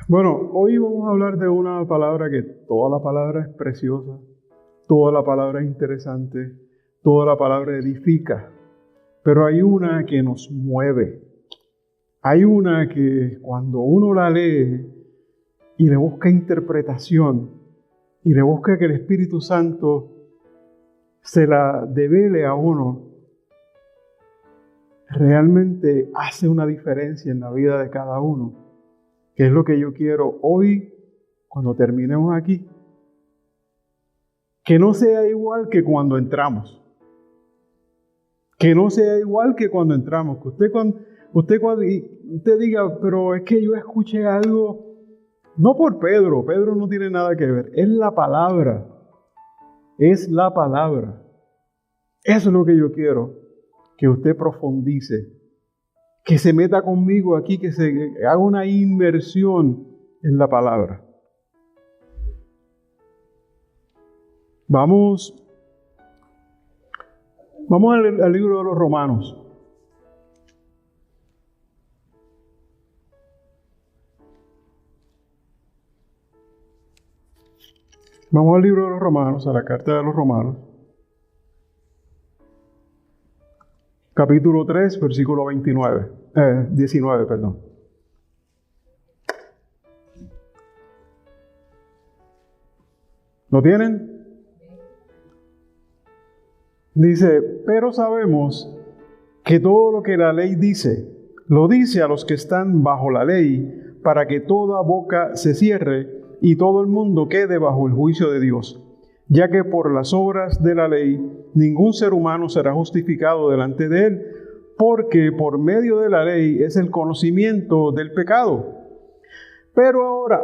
Bueno, hoy vamos a hablar de una palabra que toda la palabra es preciosa, toda la palabra es interesante, toda la palabra edifica, pero hay una que nos mueve. Hay una que cuando uno la lee y le busca interpretación y le busca que el Espíritu Santo se la devele a uno, realmente hace una diferencia en la vida de cada uno, que es lo que yo quiero hoy, cuando terminemos aquí, que no sea igual que cuando entramos. Que no sea igual que cuando entramos. Que usted diga, pero es que yo escuché algo, no por Pedro. Pedro no tiene nada que ver. Es la palabra. Es la palabra. Eso es lo que yo quiero. Que usted profundice. Que se meta conmigo aquí, que se haga una inmersión en la palabra. Vamos al libro de los Romanos. Vamos al libro de los Romanos, a la carta de los Romanos. Capítulo 3, versículo 19, perdón. ¿Lo tienen? Dice, pero sabemos que todo lo que la ley dice, lo dice a los que están bajo la ley, para que toda boca se cierre y todo el mundo quede bajo el juicio de Dios, ya que por las obras de la ley ningún ser humano será justificado delante de él, porque por medio de la ley es el conocimiento del pecado. Pero ahora,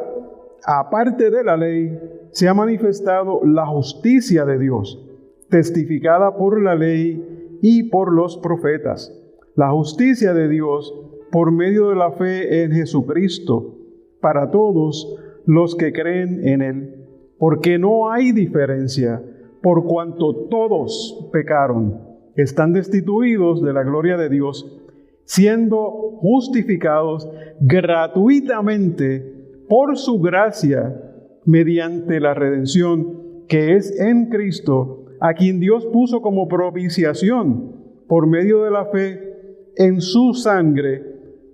aparte de la ley, se ha manifestado la justicia de Dios, testificada por la ley y por los profetas. La justicia de Dios por medio de la fe en Jesucristo, para todos los que creen en Él, porque no hay diferencia, por cuanto todos pecaron, están destituidos de la gloria de Dios, siendo justificados gratuitamente por su gracia, mediante la redención que es en Cristo, a quien Dios puso como propiciación por medio de la fe en su sangre,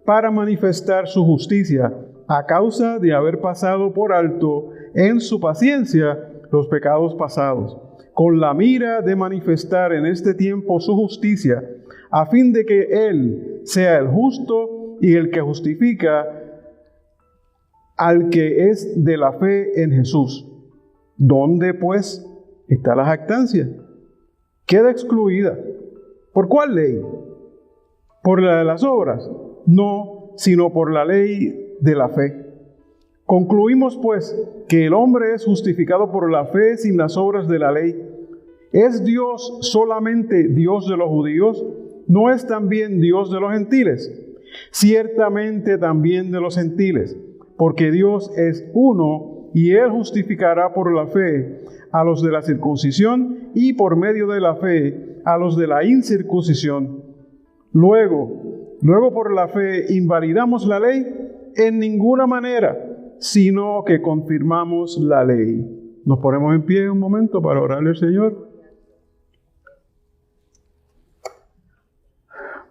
para manifestar su justicia, a causa de haber pasado por alto en su paciencia los pecados pasados, con la mira de manifestar en este tiempo su justicia, a fin de que Él sea el justo y el que justifica al que es de la fe en Jesús. ¿Dónde, pues, está la jactancia? Queda excluida. ¿Por cuál ley? ¿Por la de las obras? No, sino por la ley de la fe. Concluimos, pues, que el hombre es justificado por la fe sin las obras de la ley. ¿Es Dios solamente Dios de los judíos? ¿No es también Dios de los gentiles? Ciertamente también de los gentiles, porque Dios es uno y Él justificará por la fe a los de la circuncisión y por medio de la fe a los de la incircuncisión. Luego por la fe invalidamos la ley en ninguna manera, sino que confirmamos la ley. Nos ponemos en pie un momento para orarle al Señor.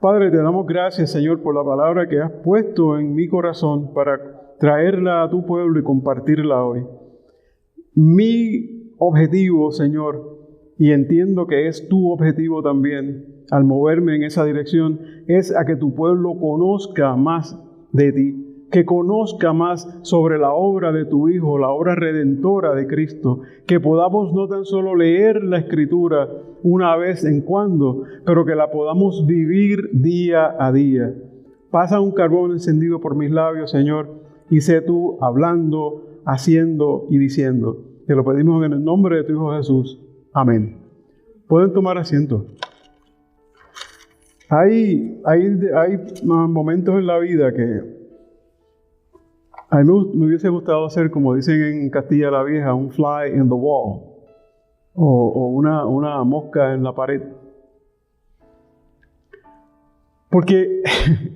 Padre, te damos gracias, Señor, por la palabra que has puesto en mi corazón para traerla a tu pueblo y compartirla hoy. Mi objetivo, Señor, y entiendo que es tu objetivo también, al moverme en esa dirección, es a que tu pueblo conozca más de ti, que conozca más sobre la obra de tu Hijo, la obra redentora de Cristo, que podamos no tan solo leer la Escritura una vez en cuando, pero que la podamos vivir día a día. Pasa un carbón encendido por mis labios, Señor, y sé tú hablando, haciendo y diciendo. Te lo pedimos en el nombre de tu Hijo Jesús. Amén. Pueden tomar asiento. Hay momentos en la vida que a mí me hubiese gustado hacer, como dicen en Castilla la Vieja, un fly in the wall, o una mosca en la pared. Porque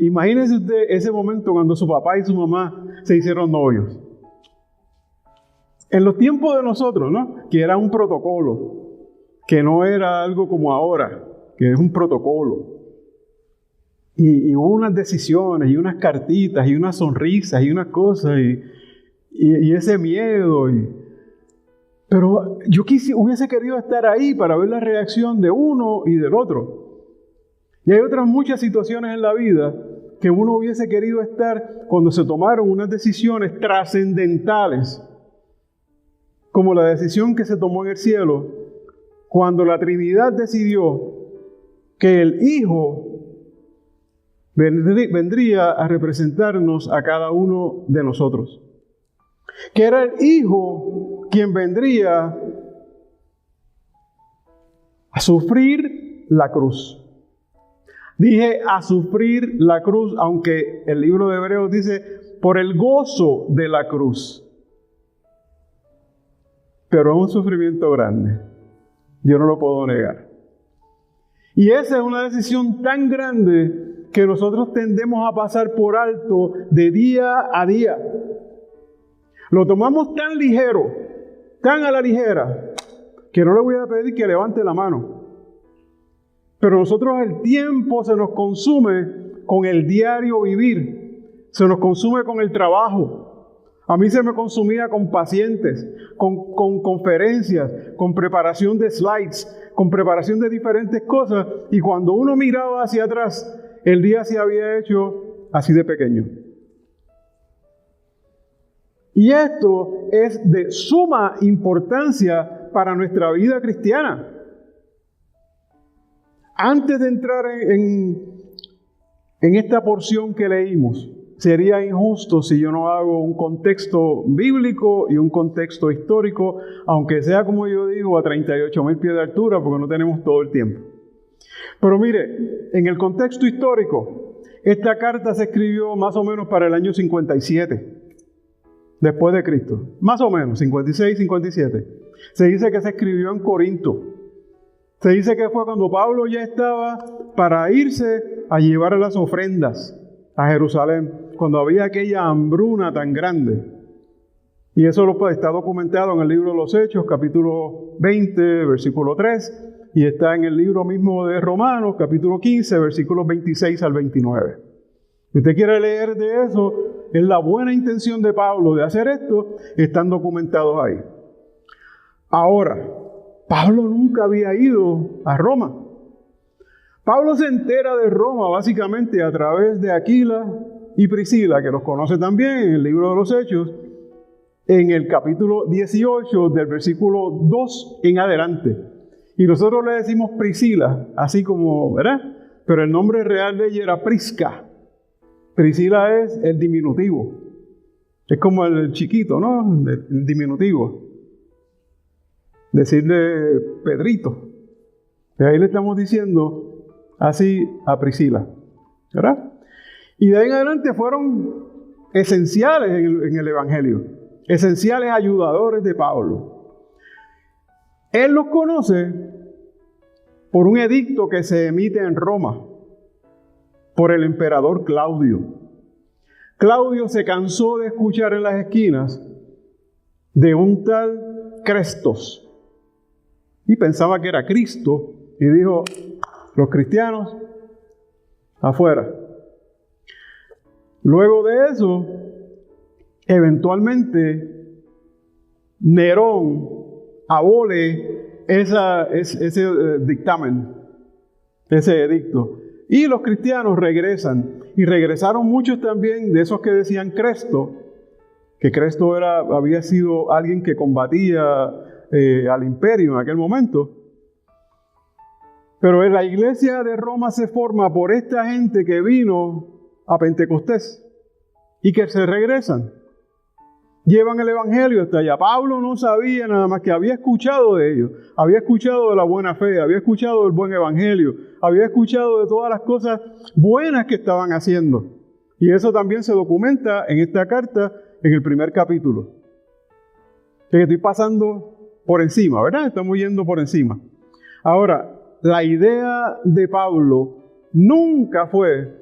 imagínese usted ese momento cuando su papá y su mamá se hicieron novios. En los tiempos de nosotros, ¿no? Que era un protocolo, que no era algo como ahora, que es un protocolo. Y hubo unas decisiones, y unas cartitas, y unas sonrisas, y unas cosas, y ese miedo. Pero yo hubiese querido estar ahí para ver la reacción de uno y del otro. Y hay otras muchas situaciones en la vida que uno hubiese querido estar cuando se tomaron unas decisiones trascendentales, como la decisión que se tomó en el cielo, cuando la Trinidad decidió que el Hijo vendría a representarnos a cada uno de nosotros. Que era el Hijo quien vendría a sufrir la cruz. Dije a sufrir la cruz, aunque el libro de Hebreos dice por el gozo de la cruz. Pero es un sufrimiento grande. Yo no lo puedo negar. Y esa es una decisión tan grande que nosotros tendemos a pasar por alto de día a día. Lo tomamos tan ligero, tan a la ligera, que no le voy a pedir que levante la mano. Pero nosotros el tiempo se nos consume con el diario vivir, se nos consume con el trabajo. A mí se me consumía con pacientes, con conferencias, con preparación de slides, con preparación de diferentes cosas. Y cuando uno miraba hacia atrás, el día se había hecho así de pequeño. Y esto es de suma importancia para nuestra vida cristiana. Antes de entrar en esta porción que leímos, sería injusto si yo no hago un contexto bíblico y un contexto histórico, aunque sea, como yo digo, a 38,000 pies de altura, porque no tenemos todo el tiempo. Pero mire, en el contexto histórico, esta carta se escribió más o menos para el año 57, después de Cristo. Más o menos, 56, 57. Se dice que se escribió en Corinto. Se dice que fue cuando Pablo ya estaba para irse a llevar las ofrendas a Jerusalén, cuando había aquella hambruna tan grande. Y eso está documentado en el libro de los Hechos, capítulo 20, versículo 3, y está en el libro mismo de Romanos, capítulo 15, versículos 26 al 29. Si usted quiere leer de eso, es la buena intención de Pablo de hacer esto, están documentados ahí. Ahora, Pablo nunca había ido a Roma. Pablo se entera de Roma básicamente a través de Aquila y Priscila, que los conoce también en el libro de los Hechos, en el capítulo 18 del versículo 2 en adelante. Y nosotros le decimos Priscila, así como, ¿verdad? Pero el nombre real de ella era Prisca. Priscila es el diminutivo. Es como el chiquito, ¿no? El diminutivo. Decirle Pedrito. Y ahí le estamos diciendo así a Priscila, ¿verdad? Y de ahí en adelante fueron esenciales en el Evangelio, esenciales ayudadores de Pablo. Él los conoce por un edicto que se emite en Roma por el emperador Claudio. Claudio se cansó de escuchar en las esquinas de un tal Crestos y pensaba que era Cristo y dijo: los cristianos afuera. Luego de eso, eventualmente Nerón abole ese dictamen, ese edicto. Y los cristianos regresan. Y regresaron muchos también de esos que decían Cresto, que Cresto había sido alguien que combatía al imperio en aquel momento. Pero en la iglesia de Roma se forma por esta gente que vino a Pentecostés y que se regresan. Llevan el Evangelio hasta allá. Pablo no sabía nada más que había escuchado de ellos. Había escuchado de la buena fe, había escuchado del buen Evangelio, había escuchado de todas las cosas buenas que estaban haciendo. Y eso también se documenta en esta carta, en el primer capítulo. Que estoy pasando por encima, ¿verdad? Estamos yendo por encima. Ahora, la idea de Pablo nunca fue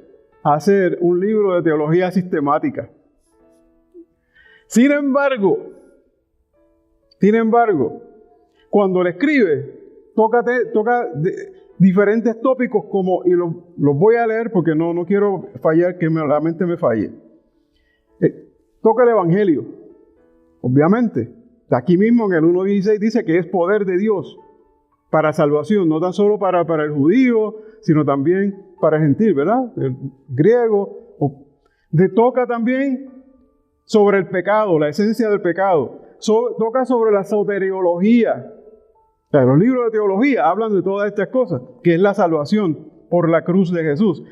hacer un libro de teología sistemática. Sin embargo, cuando le escribe, toca diferentes tópicos y los voy a leer porque no quiero fallar, que la mente me falle. Toca el Evangelio, obviamente. Aquí mismo en el 1.16 dice que es poder de Dios para salvación, no tan solo para el judío, sino también para el gentil, ¿verdad? El griego. Toca también sobre el pecado, la esencia del pecado. Toca sobre la soteriología. O sea, los libros de teología hablan de todas estas cosas, que es la salvación por la cruz de Jesús.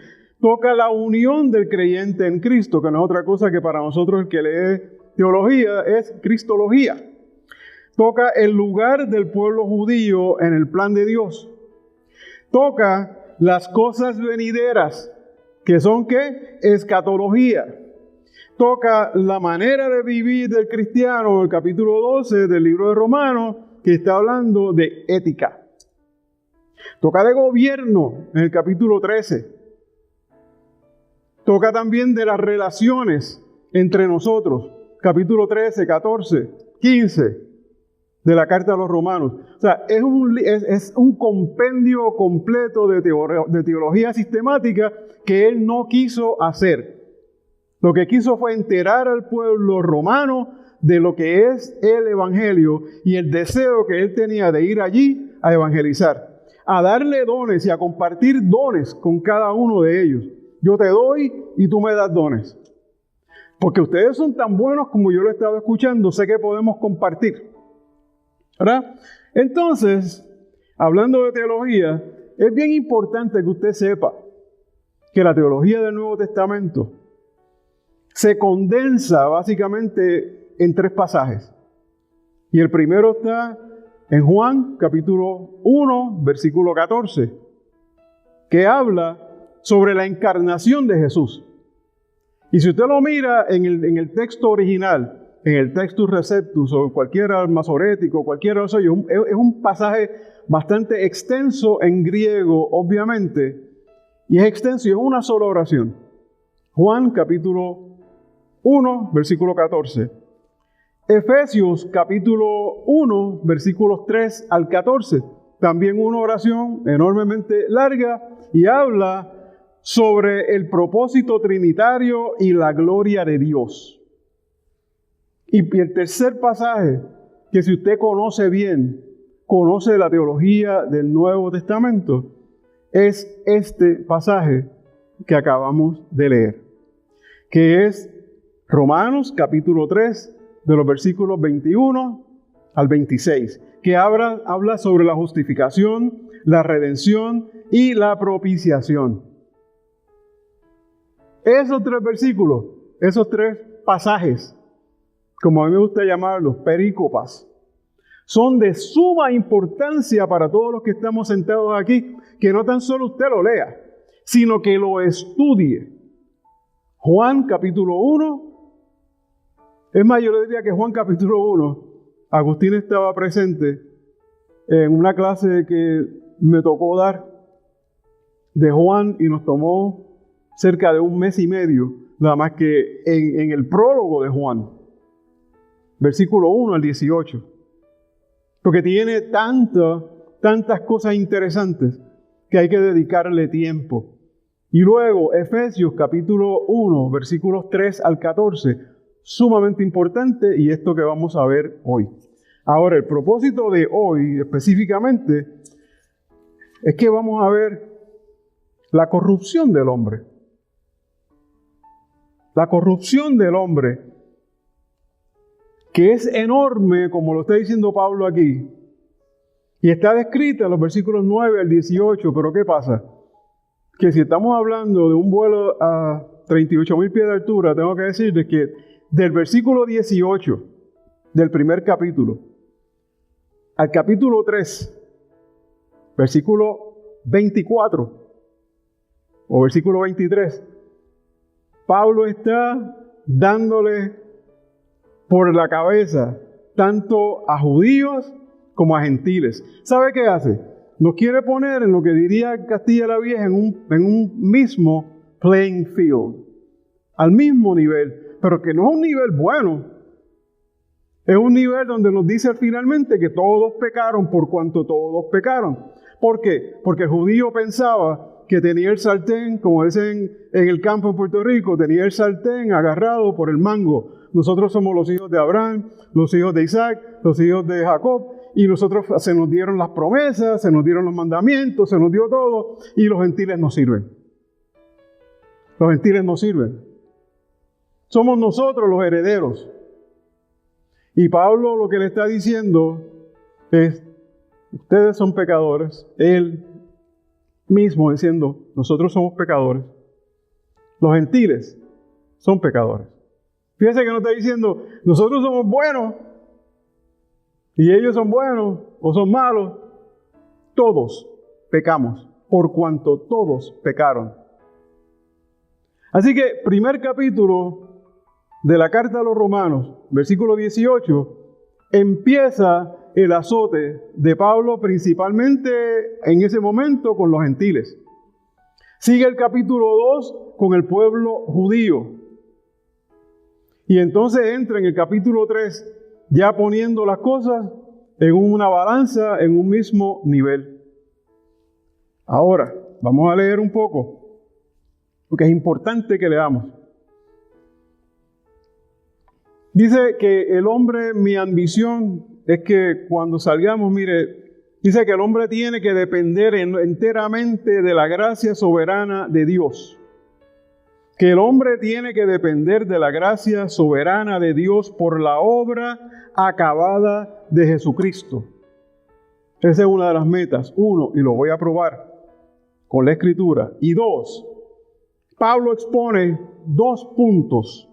Toca la unión del creyente en Cristo, que no es otra cosa que para nosotros el que lee teología es cristología. Toca el lugar del pueblo judío en el plan de Dios. Toca las cosas venideras, que son ¿qué? Escatología. Toca la manera de vivir del cristiano, el capítulo 12 del libro de Romanos, que está hablando de ética. Toca de gobierno en el capítulo 13. Toca también de las relaciones entre nosotros, capítulo 13, 14, 15 de la carta a los Romanos. O sea, es un compendio completo de teología sistemática que él no quiso hacer. Lo que quiso fue enterar al pueblo romano de lo que es el Evangelio y el deseo que él tenía de ir allí a evangelizar, a darle dones y a compartir dones con cada uno de ellos. Yo te doy y tú me das dones. Porque ustedes son tan buenos como yo lo he estado escuchando, sé que podemos compartir. ¿Verdad? Entonces, hablando de teología, es bien importante que usted sepa que la teología del Nuevo Testamento se condensa básicamente en 3 pasajes. Y el primero está en Juan, capítulo 1, versículo 14, que habla sobre la encarnación de Jesús. Y si usted lo mira en el texto original, en el Textus Receptus o cualquier masorético, cualquiera de ellos, es un pasaje bastante extenso en griego, obviamente, y es extenso y es una sola oración. Juan capítulo 1, versículo 14. Efesios capítulo 1, versículos 3 al 14. También una oración enormemente larga y habla sobre el propósito trinitario y la gloria de Dios. Y el tercer pasaje, que si usted conoce bien, conoce la teología del Nuevo Testamento, es este pasaje que acabamos de leer, que es Romanos capítulo 3, de los versículos 21 al 26, que habla sobre la justificación, la redención y la propiciación. Esos 3 versículos, esos 3 pasajes, como a mí me gusta llamarlos, perícopas, son de suma importancia para todos los que estamos sentados aquí, que no tan solo usted lo lea, sino que lo estudie. Juan capítulo 1, es más, yo le diría que Juan capítulo 1, Agustín estaba presente en una clase que me tocó dar de Juan y nos tomó cerca de 1 mes y medio, nada más que en el prólogo de Juan. Versículo 1 al 18. Porque tiene tantas cosas interesantes que hay que dedicarle tiempo. Y luego Efesios capítulo 1, versículos 3 al 14, sumamente importante, y esto que vamos a ver hoy. Ahora, el propósito de hoy específicamente es que vamos a ver la corrupción del hombre. La corrupción del hombre, que es enorme, como lo está diciendo Pablo aquí, y está descrita en los versículos 9 al 18, pero ¿qué pasa? Que si estamos hablando de un vuelo a 38,000 pies de altura, tengo que decirles que del versículo 18 del primer capítulo al capítulo 3, versículo 24 o versículo 23, Pablo está dándole por la cabeza tanto a judíos como a gentiles. ¿Sabe qué hace? nos quiere poner en lo que diría Castilla la Vieja, en un mismo playing field, al mismo nivel, pero que no es un nivel bueno. Es un nivel donde nos dice finalmente que todos pecaron por cuanto todos pecaron. ¿Por qué? Porque el judío pensaba que tenía el sartén, como dicen en el campo en Puerto Rico, tenía el sartén agarrado por el mango. Nosotros somos los hijos de Abraham, los hijos de Isaac, los hijos de Jacob, y nosotros se nos dieron las promesas, se nos dieron los mandamientos, se nos dio todo, y los gentiles no sirven. Los gentiles no sirven. Somos nosotros los herederos. Y Pablo lo que le está diciendo es, ustedes son pecadores. Él mismo diciendo, nosotros somos pecadores. Los gentiles son pecadores. Fíjense que no está diciendo, nosotros somos buenos y ellos son buenos o son malos. Todos pecamos, por cuanto todos pecaron. Así que, primer capítulo de la carta a los Romanos, versículo 18, empieza el azote de Pablo principalmente en ese momento con los gentiles. Sigue el capítulo 2 con el pueblo judío. Y entonces entra en el capítulo 3 ya poniendo las cosas en una balanza, en un mismo nivel. Ahora, vamos a leer un poco, porque es importante que leamos. Dice que el hombre, mi ambición es que cuando salgamos, dice que el hombre tiene que depender enteramente de la gracia soberana de Dios. Que el hombre tiene que depender de la gracia soberana de Dios por la obra acabada de Jesucristo. Esa es una de las metas. 1, y lo voy a probar con la Escritura. Y 2, Pablo expone 2 puntos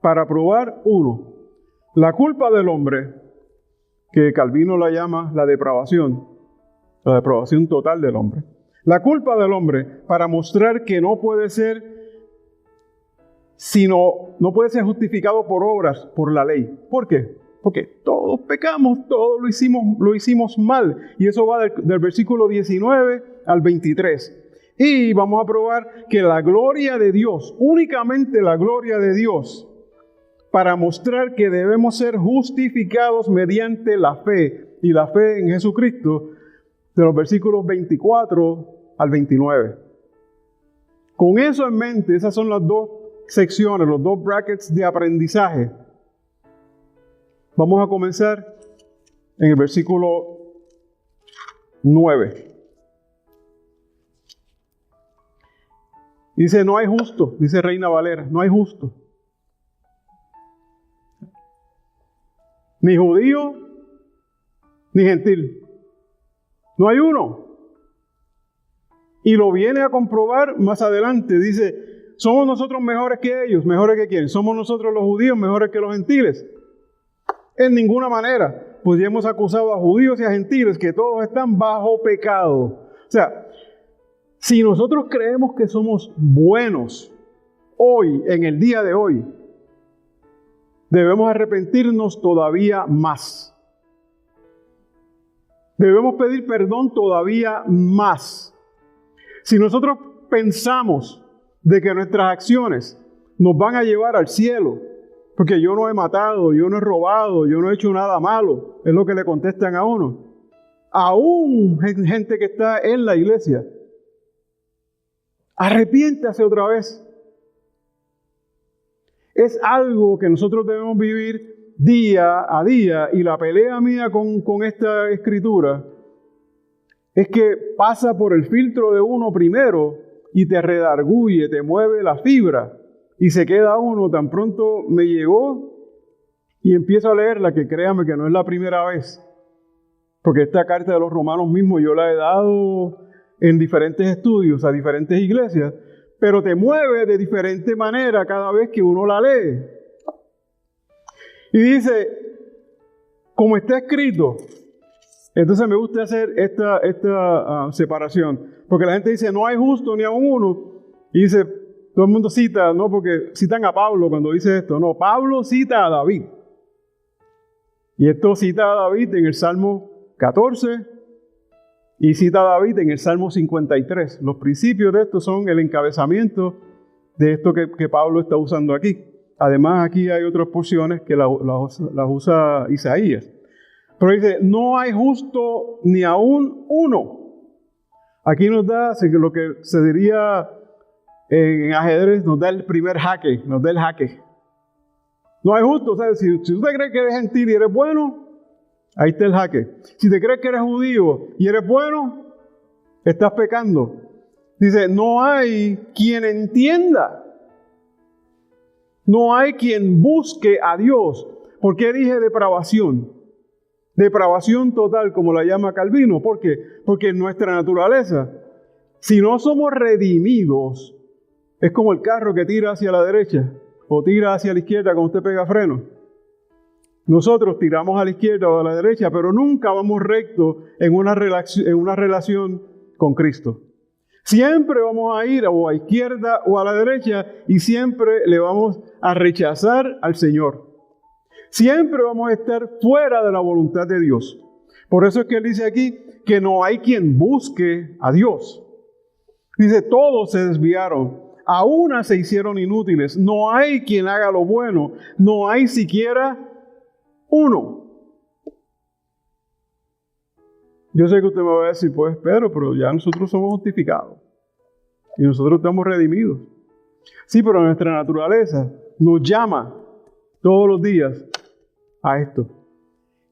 para probar. 1, la culpa del hombre, que Calvino la llama la depravación total del hombre. La culpa del hombre para mostrar que no puede ser justificado por obras, por la ley. ¿Por qué? Porque todos pecamos, todos lo hicimos mal. Y eso va del versículo 19 al 23. Y vamos a probar que la gloria de Dios, únicamente la gloria de Dios, para mostrar que debemos ser justificados mediante la fe, y la fe en Jesucristo, de los versículos 24 al 29. Con eso en mente, esas son las 2 secciones, los 2 brackets de aprendizaje. Vamos a comenzar en el versículo 9. Dice, no hay justo, dice Reina Valera, no hay justo. Ni judío, ni gentil. No hay uno. Y lo viene a comprobar más adelante. Dice, ¿somos nosotros mejores que ellos? ¿Mejores que quién? ¿Somos nosotros los judíos mejores que los gentiles? En ninguna manera. Pues ya hemos acusado a judíos y a gentiles que todos están bajo pecado. O sea, si nosotros creemos que somos buenos hoy, en el día de hoy, debemos arrepentirnos todavía más. Debemos pedir perdón todavía más. Si nosotros pensamos de que nuestras acciones nos van a llevar al cielo, porque yo no he matado, yo no he robado, yo no he hecho nada malo, es lo que le contestan a uno. Aún gente que está en la iglesia, arrepiéntase otra vez. Es algo que nosotros debemos vivir día a día, y la pelea mía con esta escritura es que pasa por el filtro de uno primero y te redarguye, te mueve la fibra y se queda uno. Tan pronto me llegó y empiezo a leerla, que créame que no es la primera vez, porque esta carta de los Romanos mismo yo la he dado en diferentes estudios a diferentes iglesias, pero te mueve de diferente manera cada vez que uno la lee. Y dice, como está escrito. Entonces me gusta hacer esta separación, porque la gente dice, no hay justo ni a uno. Y dice, todo el mundo cita, no, porque citan a Pablo cuando dice esto. No, Pablo cita a David. Y esto cita a David en el Salmo 14, Y cita a David en el Salmo 53. Los principios de esto son el encabezamiento de esto que Pablo está usando aquí. Además, aquí hay otras porciones que las usa Isaías. Pero dice, no hay justo ni aún uno. Aquí nos da lo que se diría en ajedrez, nos da el primer jaque, nos da el jaque. No hay justo, o sea, si tú te crees que eres gentil y eres bueno, ahí está el jaque. Si te crees que eres judío y eres bueno, estás pecando. Dice, no hay quien entienda. No hay quien busque a Dios. ¿Por qué dije depravación? Depravación total, como la llama Calvino. ¿Por qué? Porque en nuestra naturaleza, si no somos redimidos, es como el carro que tira hacia la derecha o tira hacia la izquierda cuando usted pega freno. Nosotros tiramos a la izquierda o a la derecha, pero nunca vamos recto en una relación con Cristo. Siempre vamos a ir o a izquierda o a la derecha y siempre le vamos a rechazar al Señor. Siempre vamos a estar fuera de la voluntad de Dios. Por eso es que él dice aquí que no hay quien busque a Dios. Dice, todos se desviaron, a una se hicieron inútiles. No hay quien haga lo bueno, no hay siquiera uno. Yo sé que usted me va a decir, pues Pedro, pero ya nosotros somos justificados. Y nosotros estamos redimidos. Sí, pero nuestra naturaleza nos llama todos los días a esto.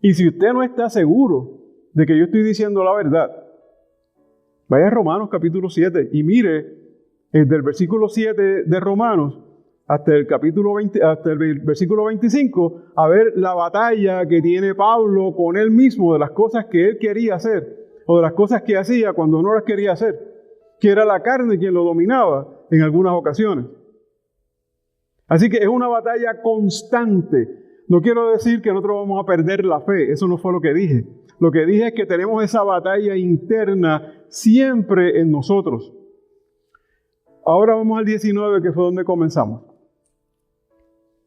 Y si usted no está seguro de que yo estoy diciendo la verdad, vaya a Romanos capítulo 7 y mire desde el versículo 7 de Romanos hasta el versículo 25, a ver la batalla que tiene Pablo con él mismo de las cosas que él quería hacer o de las cosas que hacía cuando no las quería hacer, que era la carne quien lo dominaba en algunas ocasiones. Así que es una batalla constante. No quiero decir que nosotros vamos a perder la fe, eso no fue lo que dije. Lo que dije es que tenemos esa batalla interna siempre en nosotros. Ahora vamos al 19, que fue donde comenzamos.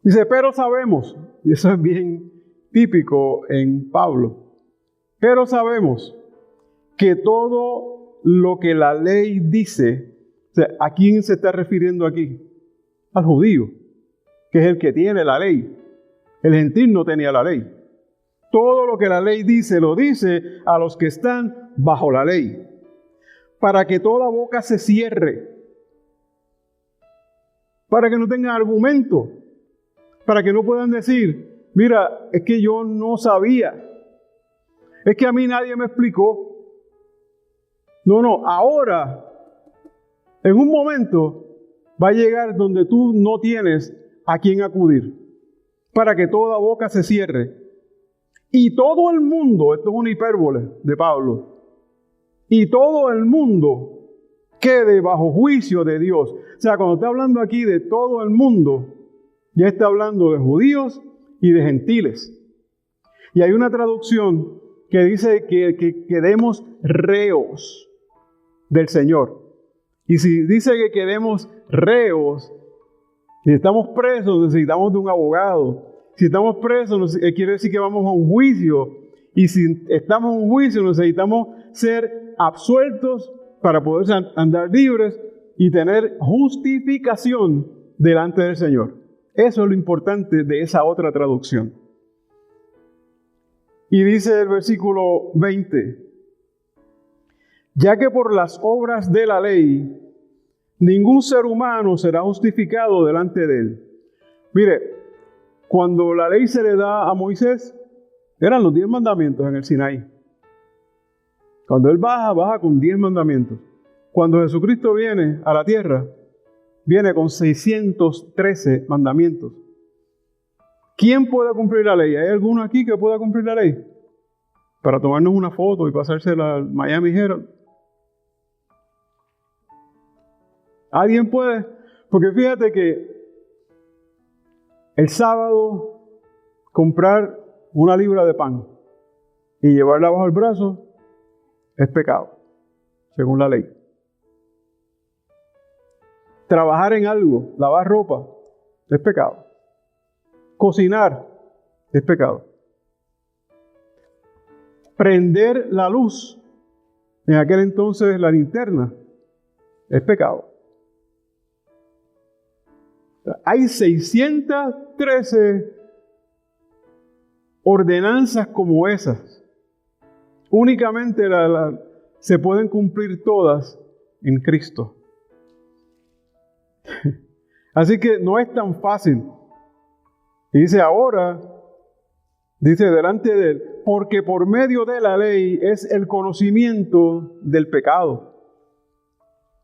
Dice, pero sabemos, y eso es bien típico en Pablo, pero sabemos que todo lo que la ley dice, o sea, ¿a quién se está refiriendo aquí? Al judío, que es el que tiene la ley. El gentil no tenía la ley. Todo lo que la ley dice, lo dice a los que están bajo la ley, para que toda boca se cierre, para que no tengan argumento, para que no puedan decir, mira, es que yo no sabía, es que a mí nadie me explicó. No, ahora, en un momento, va a llegar donde tú no tienes a quién acudir, para que toda boca se cierre. Y todo el mundo, esto es una hipérbole de Pablo, y todo el mundo quede bajo juicio de Dios. O sea, cuando está hablando aquí de todo el mundo, ya está hablando de judíos y de gentiles. Y hay una traducción que dice que quedemos reos del Señor. Y si dice que quedemos reos, si estamos presos, necesitamos de un abogado. Si estamos presos, quiere decir que vamos a un juicio. Y si estamos en un juicio, necesitamos ser absueltos para poder andar libres y tener justificación delante del Señor. Eso es lo importante de esa otra traducción. Y dice el versículo 20, ya que por las obras de la ley, ningún ser humano será justificado delante de él. Mire, cuando la ley se le da a Moisés, eran los 10 mandamientos en el Sinaí. Cuando él baja con 10 mandamientos. Cuando Jesucristo viene a la tierra, viene con 613 mandamientos. ¿Quién puede cumplir la ley? ¿Hay alguno aquí que pueda cumplir la ley? Para tomarnos una foto y pasársela al Miami Herald. ¿Alguien puede? Porque fíjate que el sábado comprar una libra de pan y llevarla bajo el brazo es pecado, según la ley. Trabajar en algo, lavar ropa, es pecado. Cocinar, es pecado. Prender la luz, En aquel entonces la linterna es pecado. Hay 613 ordenanzas como esas. Únicamente se pueden cumplir todas en Cristo. Así que no es tan fácil. Y dice ahora, dice delante de él, porque por medio de la ley es el conocimiento del pecado.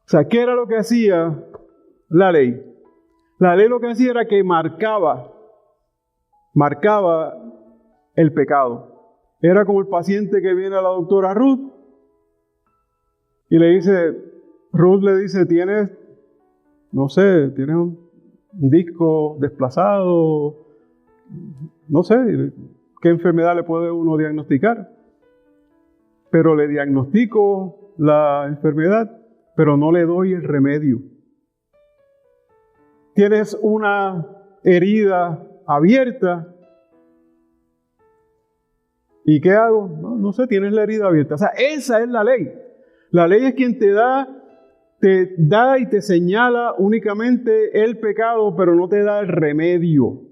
O sea, ¿qué era lo que hacía la ley? La ley lo que hacía era que marcaba el pecado. Era como el paciente que viene a la doctora Ruth y Ruth le dice, tienes un disco desplazado, no sé, ¿qué enfermedad le puede uno diagnosticar? Pero le diagnostico la enfermedad, pero no le doy el remedio. Tienes una herida abierta. ¿Y qué hago? No sé, tienes la herida abierta. O sea, esa es la ley. La ley es quien te da y te señala únicamente el pecado, pero no te da el remedio.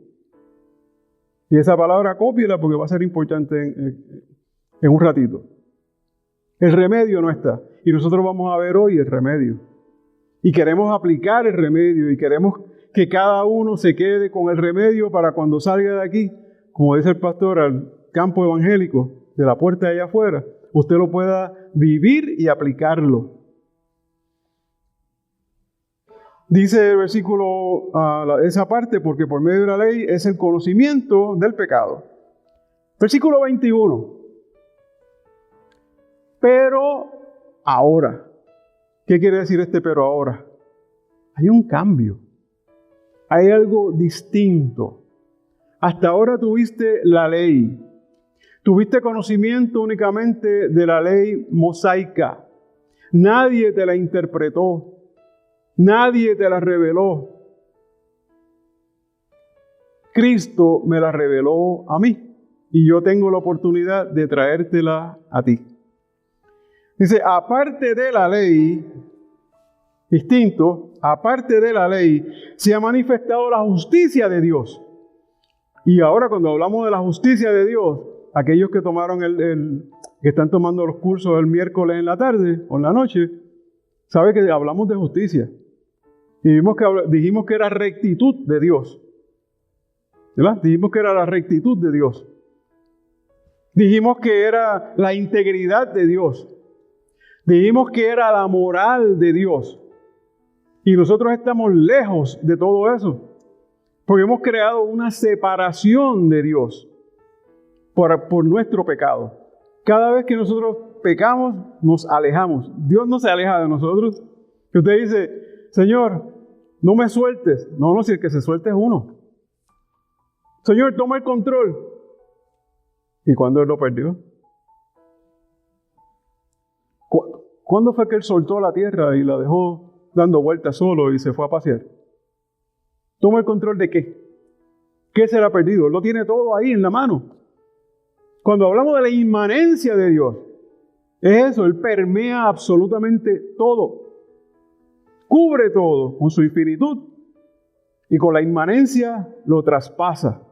Y esa palabra cópiala porque va a ser importante en un ratito. El remedio no está. Y nosotros vamos a ver hoy el remedio. Y queremos aplicar el remedio y queremos que cada uno se quede con el remedio para cuando salga de aquí, como dice el pastor, al campo evangélico, de la puerta de allá afuera, usted lo pueda vivir y aplicarlo. Dice el versículo, esa parte, porque por medio de la ley es el conocimiento del pecado. Versículo 21. Pero ahora. ¿Qué quiere decir este pero ahora? Hay un cambio. Hay algo distinto. Hasta ahora tuviste la ley. Tuviste conocimiento únicamente de la ley mosaica. Nadie te la interpretó. Nadie te la reveló. Cristo me la reveló a mí. Y yo tengo la oportunidad de traértela a ti. Dice, aparte de la ley, distinto, aparte de la ley, se ha manifestado la justicia de Dios. Y ahora cuando hablamos de la justicia de Dios, aquellos que tomaron que están tomando los cursos el miércoles en la tarde o en la noche, saben que hablamos de justicia. Y dijimos que era rectitud de Dios. ¿Verdad? Dijimos que era la rectitud de Dios. Dijimos que era la integridad de Dios. Dijimos que era la moral de Dios. Y nosotros estamos lejos de todo eso. Porque hemos creado una separación de Dios por nuestro pecado. Cada vez que nosotros pecamos, nos alejamos. Dios no se aleja de nosotros. Que usted dice, Señor, no me sueltes. No, si el que se suelte es uno. Señor, toma el control. ¿Y cuándo Él lo perdió? ¿Cuándo fue que Él soltó la tierra y la dejó dando vueltas solo y se fue a pasear? ¿Toma el control de qué? ¿Qué será perdido? Él lo tiene todo ahí en la mano. Cuando hablamos de la inmanencia de Dios, es eso, Él permea absolutamente todo. Cubre todo con su infinitud y con la inmanencia lo traspasa.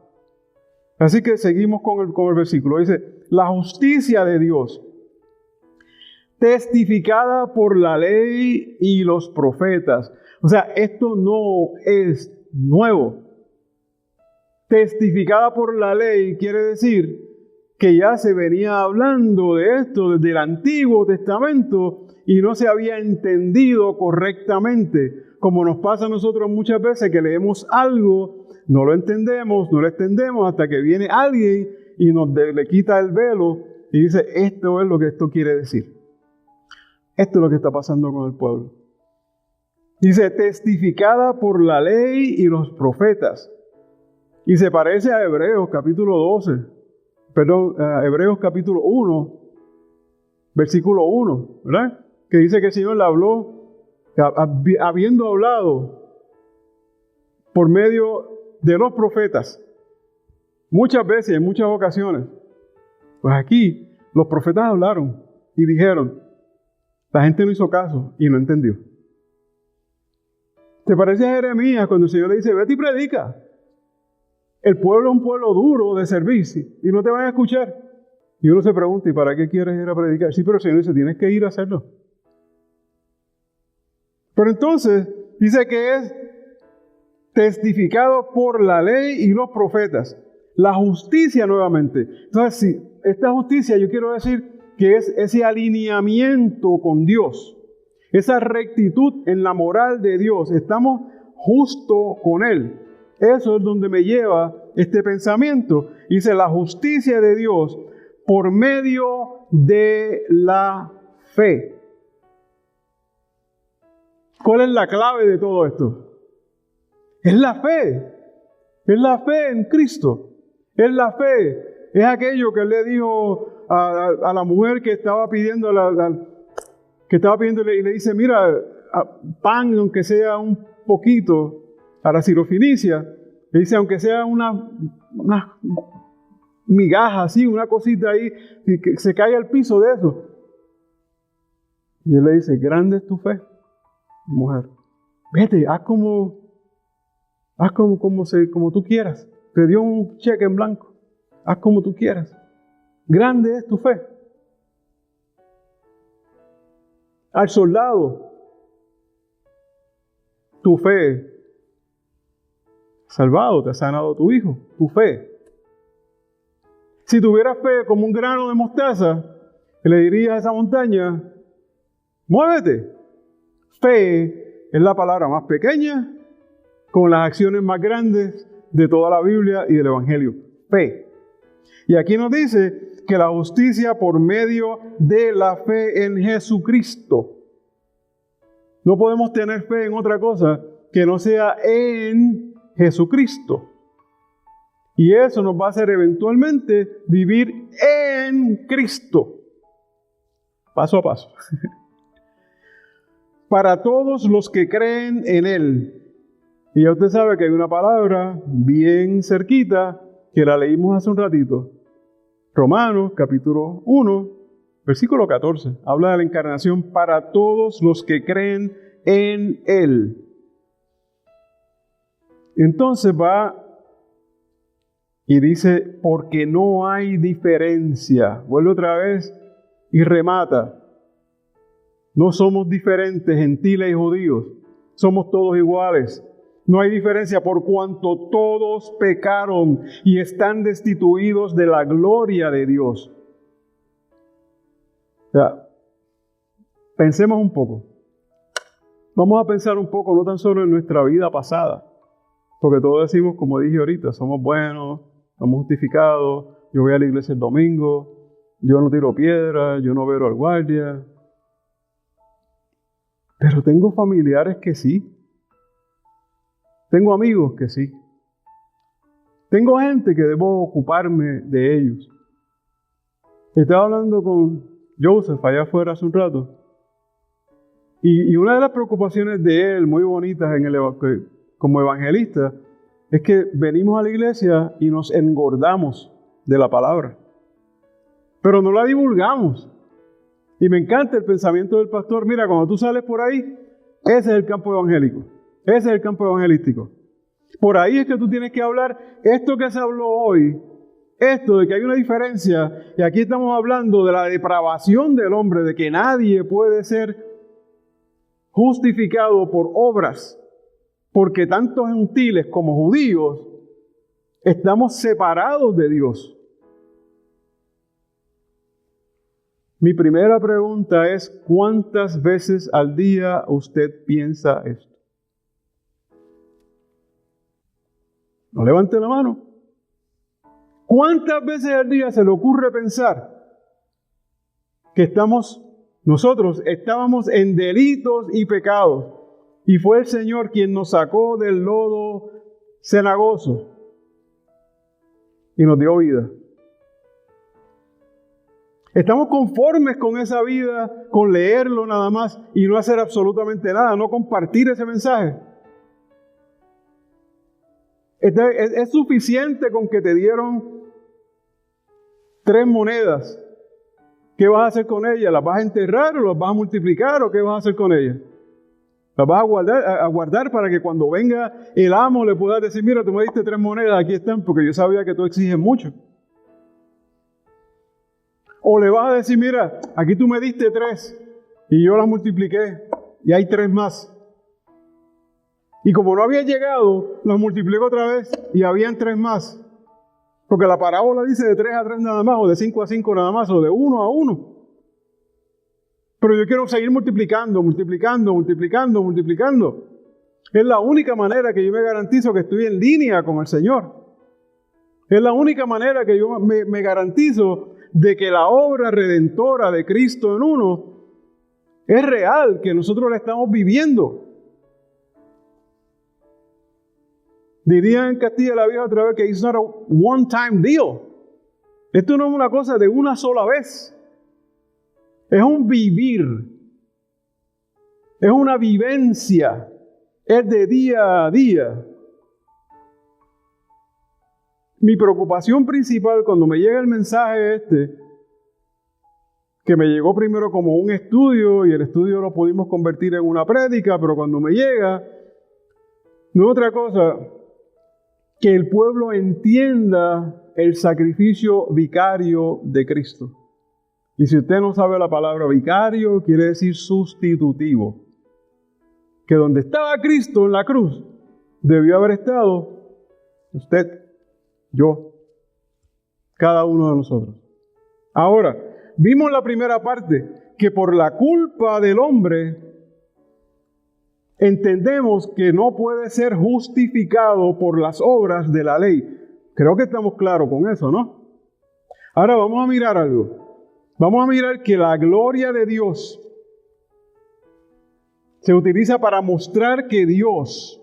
Así que seguimos con el versículo. Dice, la justicia de Dios, testificada por la ley y los profetas. O sea, esto no es nuevo. Testificada por la ley quiere decir que ya se venía hablando de esto desde el Antiguo Testamento y no se había entendido correctamente, como nos pasa a nosotros muchas veces que leemos algo, no lo entendemos, no lo entendemos hasta que viene alguien y le quita el velo y dice, esto es lo que esto quiere decir. Esto es lo que está pasando con el pueblo. Dice, testificada por la ley y los profetas. Y se parece a Hebreos capítulo 1, versículo 1, ¿verdad? Que dice que el Señor le habló, habiendo hablado por medio de los profetas, muchas veces, en muchas ocasiones. Pues aquí los profetas hablaron y dijeron, La gente no hizo caso y no entendió. ¿Te parece a Jeremías cuando el Señor le dice, vete y predica? El pueblo es un pueblo duro de servicio y no te van a escuchar. Y uno se pregunta, ¿y para qué quieres ir a predicar? Sí, pero el Señor dice, tienes que ir a hacerlo. Pero entonces dice que es testificado por la ley y los profetas. La justicia nuevamente. Entonces, sí, esta justicia yo quiero decir que es ese alineamiento con Dios. Esa rectitud en la moral de Dios. Estamos justo con Él. Eso es donde me lleva este pensamiento. Dice la justicia de Dios por medio de la fe. ¿Cuál es la clave de todo esto? Es la fe. Es la fe en Cristo. Es la fe. Es aquello que Él le dijo a la mujer que estaba pidiendo y le dice, mira, pan, aunque sea un poquito, a la sirofenicia, le dice, aunque sea una migaja así, una cosita ahí, y que se caiga al piso de eso. Y Él le dice, grande es tu fe, mujer. Vete, haz como tú quieras. Te dio un cheque en blanco. Haz como tú quieras. Grande es tu fe. Al soldado, tu fe. Salvado, te ha sanado tu hijo. Tu fe. Si tuvieras fe como un grano de mostaza, le dirías a esa montaña, muévete. Fe es la palabra más pequeña con las acciones más grandes de toda la Biblia y del Evangelio. Fe. Y aquí nos dice que la justicia por medio de la fe en Jesucristo. No podemos tener fe en otra cosa que no sea en Jesucristo. Y eso nos va a hacer eventualmente vivir en Cristo. Paso a paso. Para todos los que creen en Él. Y ya usted sabe que hay una palabra bien cerquita que la leímos hace un ratito. Romanos, capítulo 1, versículo 14. Habla de la encarnación para todos los que creen en Él. Entonces va y dice, porque no hay diferencia. Vuelve otra vez y remata. No somos diferentes, gentiles y judíos. Somos todos iguales. No hay diferencia por cuanto todos pecaron y están destituidos de la gloria de Dios. O sea, pensemos un poco. Vamos a pensar un poco, no tan solo en nuestra vida pasada. Porque todos decimos, como dije ahorita, somos buenos, somos justificados, yo voy a la iglesia el domingo, yo no tiro piedra, yo no veo al guardia. Pero tengo familiares que sí. Tengo amigos que sí. Tengo gente que debo ocuparme de ellos. Estaba hablando con Joseph allá afuera hace un rato. Y una de las preocupaciones de él, muy bonitas como evangelista, es que venimos a la iglesia y nos engordamos de la palabra. Pero no la divulgamos. Y me encanta el pensamiento del pastor. Mira, cuando tú sales por ahí, ese es el campo evangélico. Ese es el campo evangelístico. Por ahí es que tú tienes que hablar esto que se habló hoy, esto de que hay una diferencia, y aquí estamos hablando de la depravación del hombre, de que nadie puede ser justificado por obras, porque tanto gentiles como judíos estamos separados de Dios. Mi primera pregunta es, ¿cuántas veces al día usted piensa esto? No levante la mano. ¿Cuántas veces al día se le ocurre pensar que nosotros estábamos en delitos y pecados y fue el Señor quien nos sacó del lodo cenagoso y nos dio vida? Estamos conformes con esa vida, con leerlo nada más y no hacer absolutamente nada, no compartir ese mensaje. ¿Es suficiente con que te dieron 3 monedas ¿Qué vas a hacer con ellas? ¿Las vas a enterrar o las vas a multiplicar o qué vas a hacer con ellas? ¿Las vas a guardar para que cuando venga el amo le puedas decir, mira, tú me diste 3 monedas, aquí están, porque yo sabía que tú exiges mucho? ¿O le vas a decir, mira, aquí tú me diste 3 y yo las multipliqué y hay 3 más? Y como no había llegado, las multiplico otra vez y habían 3 más. Porque la parábola dice de 3 a 3 nada más, o de 5 a 5 nada más, o de 1 a 1. Pero yo quiero seguir multiplicando. Es la única manera que yo me garantizo que estoy en línea con el Señor. Es la única manera que yo me garantizo de que la obra redentora de Cristo en uno es real, que nosotros la estamos viviendo. Diría en Castilla la Vieja otra vez que it's not a one-time deal. Esto no es una cosa de una sola vez. Es un vivir. Es una vivencia. Es de día a día. Mi preocupación principal cuando me llega el mensaje que me llegó primero como un estudio y el estudio lo pudimos convertir en una prédica, pero cuando me llega, no es otra cosa que el pueblo entienda el sacrificio vicario de Cristo. Y si usted no sabe la palabra vicario, quiere decir sustitutivo. Que donde estaba Cristo en la cruz, debió haber estado usted, yo, cada uno de nosotros. Ahora, vimos la primera parte, que por la culpa del hombre, entendemos que no puede ser justificado por las obras de la ley. Creo que estamos claros con eso, ¿no? Ahora vamos a mirar algo. Vamos a mirar que la gloria de Dios se utiliza para mostrar que Dios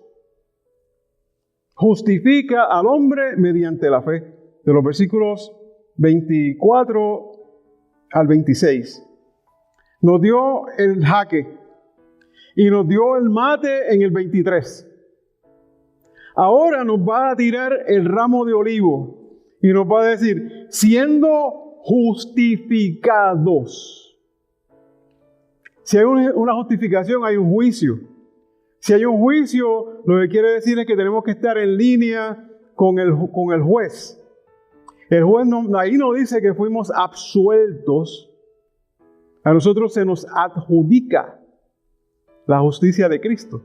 justifica al hombre mediante la fe. De los versículos 24 al 26. Nos dio el jaque y nos dio el mate en el 23. Ahora nos va a tirar el ramo de olivo y nos va a decir, siendo justificados. Si hay una justificación, hay un juicio. Si hay un juicio, lo que quiere decir es que tenemos que estar en línea con el juez. El juez ahí no dice que fuimos absueltos. A nosotros se nos adjudica la justicia de Cristo.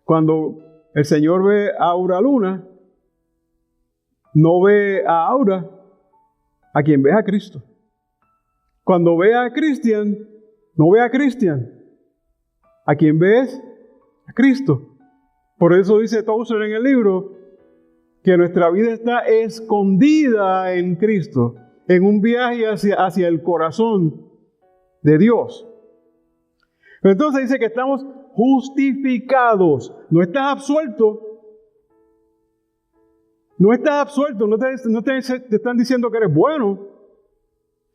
Cuando el Señor ve a Aura Luna, no ve a Aura, a quien ve a Cristo. Cuando ve a Cristian, no ve a Cristian, a quien ve es a Cristo. Por eso dice Tozer en el libro que nuestra vida está escondida en Cristo, en un viaje hacia el corazón de Dios. Pero entonces dice que estamos justificados. No estás absuelto. No estás absuelto. No te están diciendo que eres bueno.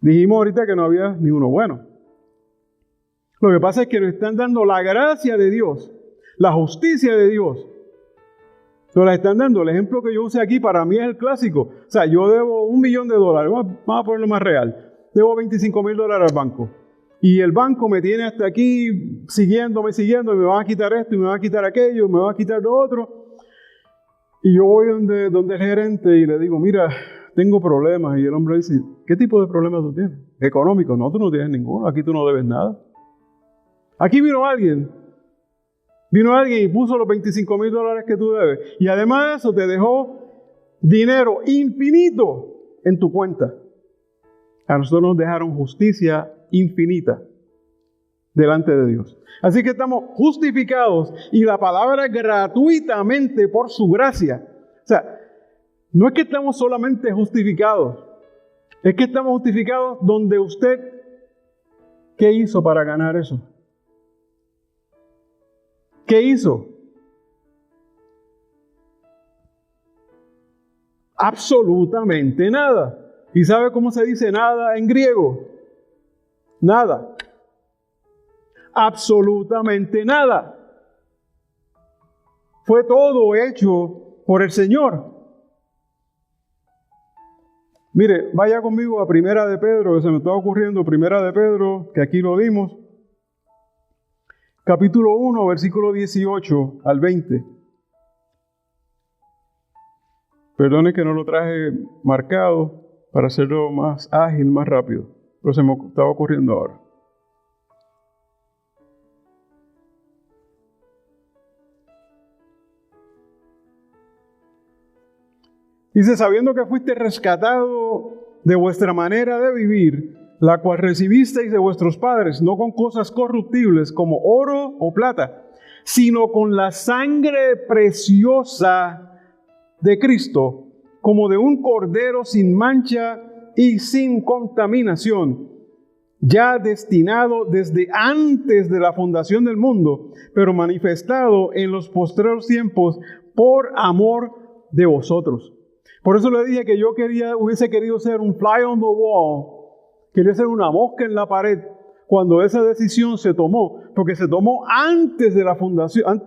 Dijimos ahorita que no había ni uno bueno. Lo que pasa es que nos están dando la gracia de Dios, la justicia de Dios. Nos la están dando. El ejemplo que yo usé aquí para mí es el clásico. O sea, yo debo $1.000.000. Vamos a ponerlo más real. Debo $25.000 al banco. Y el banco me tiene hasta aquí siguiéndome, y me van a quitar esto, y me van a quitar aquello, me van a quitar lo otro. Y yo voy donde el gerente y le digo, mira, tengo problemas. Y el hombre dice, ¿qué tipo de problemas tú tienes? Económicos. No, tú no tienes ninguno. Aquí tú no debes nada. Aquí vino alguien y puso los $25.000 que tú debes. Y además de eso te dejó dinero infinito en tu cuenta. A nosotros nos dejaron justicia infinita delante de Dios. Así que estamos justificados y la palabra gratuitamente por su gracia. O sea, no es que estamos solamente justificados, es que estamos justificados donde usted, ¿qué hizo para ganar eso? ¿Qué hizo? Absolutamente nada. ¿Y sabe cómo se dice nada en griego? Nada. Absolutamente nada. Fue todo hecho por el Señor. Mire, vaya conmigo a Primera de Pedro, que se me está ocurriendo, Primera de Pedro, que aquí lo dimos. Capítulo 1, versículo 18 al 20. Perdone que no lo traje marcado para hacerlo más ágil, más rápido, pero se me estaba ocurriendo ahora. Dice, sabiendo que fuiste rescatado de vuestra manera de vivir, la cual recibisteis de vuestros padres, no con cosas corruptibles como oro o plata, sino con la sangre preciosa de Cristo, como de un cordero sin mancha y sin contaminación, ya destinado desde antes de la fundación del mundo, pero manifestado en los postreros tiempos por amor de vosotros. Por eso le dije que yo hubiese querido ser un fly on the wall, quería ser una mosca en la pared cuando esa decisión se tomó, porque se tomó antes de la fundación,